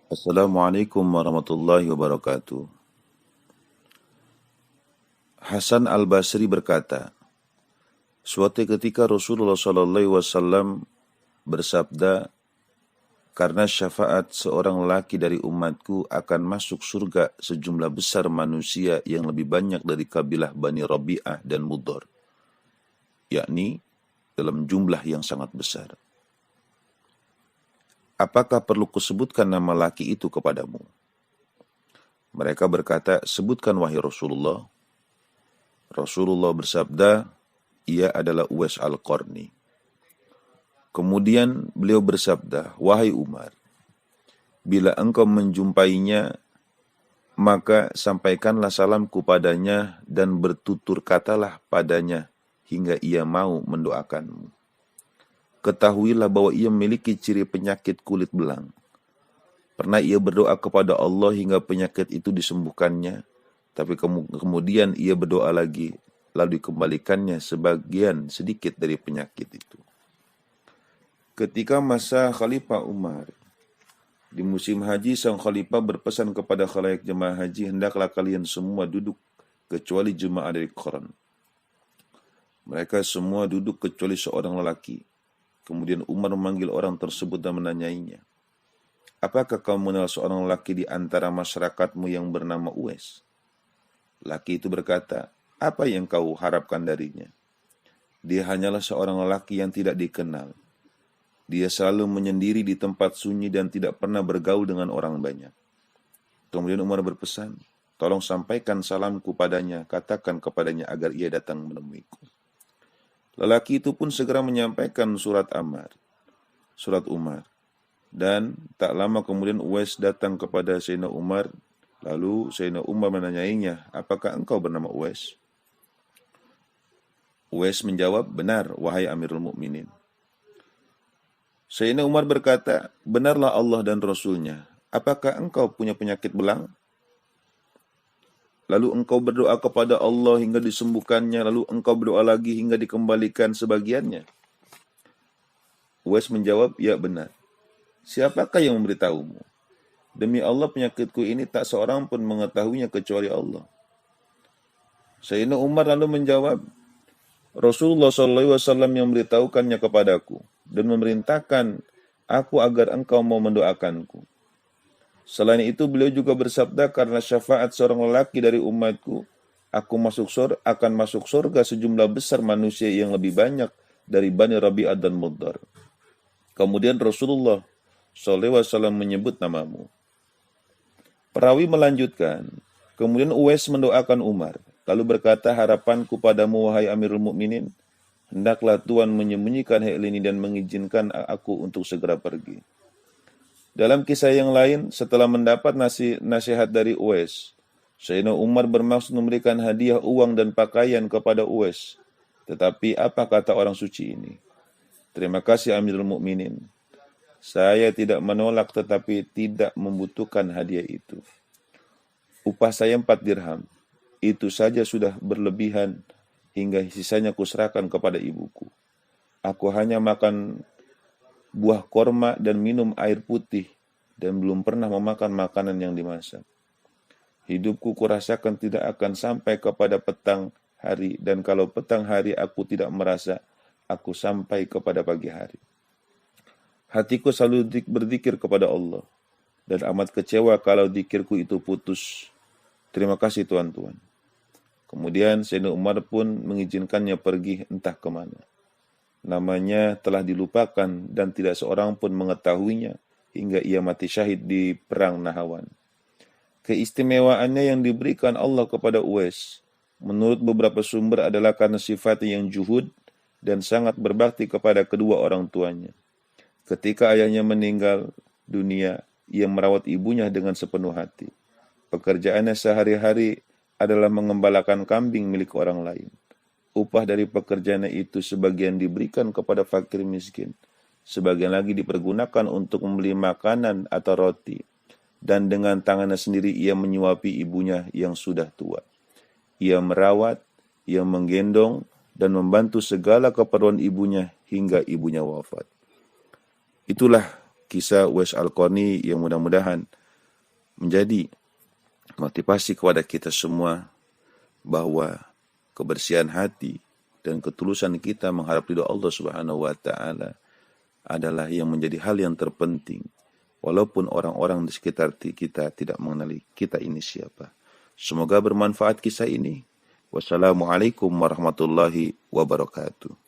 Assalamualaikum warahmatullahi wabarakatuh. Hasan al-Basri berkata, suatu ketika Rasulullah SAW bersabda, karena syafaat seorang laki dari umatku akan masuk surga sejumlah besar manusia yang lebih banyak dari kabilah Bani Rabi'ah dan Mudhar, yakni dalam jumlah yang sangat besar. Apakah perlu kusebutkan nama laki itu kepadamu? Mereka berkata, sebutkan wahai Rasulullah. Rasulullah bersabda, ia adalah Uwais al-Qarni. Kemudian beliau bersabda, wahai Umar, bila engkau menjumpainya, maka sampaikanlah salamku padanya dan bertutur katalah padanya hingga ia mau mendoakanmu. Ketahuilah bahwa ia memiliki ciri penyakit kulit belang. Pernah ia berdoa kepada Allah hingga penyakit itu disembuhkannya, tapi kemudian ia berdoa lagi, lalu dikembalikannya sebagian sedikit dari penyakit itu. Ketika masa Khalifah Umar, di musim haji, sang khalifah berpesan kepada khalayak jemaah haji, hendaklah kalian semua duduk kecuali jemaah dari Qarn. Mereka semua duduk kecuali seorang lelaki. Kemudian Umar memanggil orang tersebut dan menanyainya, apakah kamu mengenal seorang lelaki di antara masyarakatmu yang bernama Uwais? Laki itu berkata, apa yang kau harapkan darinya? Dia hanyalah seorang lelaki yang tidak dikenal. Dia selalu menyendiri di tempat sunyi dan tidak pernah bergaul dengan orang banyak. Kemudian Umar berpesan, tolong sampaikan salamku padanya, katakan kepadanya agar ia datang menemuiku. Lelaki itu pun segera menyampaikan surat Umar. Dan tak lama kemudian Uwais datang kepada Sayyidina Umar. Lalu Sayyidina Umar menanyainya, apakah engkau bernama Uwais? Uwais menjawab, benar, wahai Amirul Mukminin. Sayyidina Umar berkata, benarlah Allah dan Rasulnya. Apakah engkau punya penyakit belang? Lalu engkau berdoa kepada Allah hingga disembuhkannya, lalu engkau berdoa lagi hingga dikembalikan sebagiannya. Uwais menjawab, ya benar. Siapakah yang memberitahumu? Demi Allah penyakitku ini tak seorang pun mengetahuinya kecuali Allah. Sayyidina Umar lalu menjawab, Rasulullah SAW yang memberitahukannya kepadaku dan memerintahkan aku agar engkau mau mendoakanku. Selain itu beliau juga bersabda, karena syafaat seorang lelaki dari umatku, aku akan masuk surga sejumlah besar manusia yang lebih banyak dari Bani Rabi'ah dan Mudhar. Kemudian Rasulullah SAW menyebut namamu. Perawi melanjutkan, kemudian Uwais mendoakan Umar, lalu berkata, harapanku padamu wahai Amirul Mukminin, hendaklah Tuhan menyembunyikan hal ini dan mengizinkan aku untuk segera pergi. Dalam kisah yang lain, setelah mendapat nasihat dari Uwais, Sayyidina Umar bermaksud memberikan hadiah uang dan pakaian kepada Uwais. Tetapi apa kata orang suci ini? Terima kasih Amirul Mukminin. Saya tidak menolak tetapi tidak membutuhkan hadiah itu. Upah saya 4 dirham. Itu saja sudah berlebihan hingga sisanya kuserahkan kepada ibuku. Aku hanya makan buah korma dan minum air putih dan belum pernah memakan makanan yang dimasak. Hidupku kurasakan tidak akan sampai kepada petang hari, dan kalau petang hari aku tidak merasa aku sampai kepada pagi hari. Hatiku selalu berzikir kepada Allah dan amat kecewa kalau zikirku itu putus. Terima kasih Tuhan. Kemudian Sayyidina Umar pun mengizinkannya pergi entah kemana. Namanya telah dilupakan dan tidak seorang pun mengetahuinya hingga ia mati syahid di perang Nahawan. Keistimewaannya yang diberikan Allah kepada Uwais, menurut beberapa sumber adalah karena sifatnya yang juhud dan sangat berbakti kepada kedua orang tuanya. Ketika ayahnya meninggal dunia, ia merawat ibunya dengan sepenuh hati. Pekerjaannya sehari-hari adalah mengembalakan kambing milik orang lain. Upah dari pekerjaannya itu sebagian diberikan kepada fakir miskin, sebagian lagi dipergunakan untuk membeli makanan atau roti, dan dengan tangannya sendiri ia menyuapi ibunya yang sudah tua. Ia merawat, ia menggendong, dan membantu segala keperluan ibunya hingga ibunya wafat. Itulah kisah Uwais Al-Qarni yang mudah-mudahan menjadi motivasi kepada kita semua bahwa kebersihan hati dan ketulusan kita mengharap ridho Allah Subhanahu wa taala adalah yang menjadi hal yang terpenting, walaupun orang-orang di sekitar kita tidak mengenali kita ini siapa. Semoga bermanfaat kisah ini. Wassalamualaikum warahmatullahi wabarakatuh.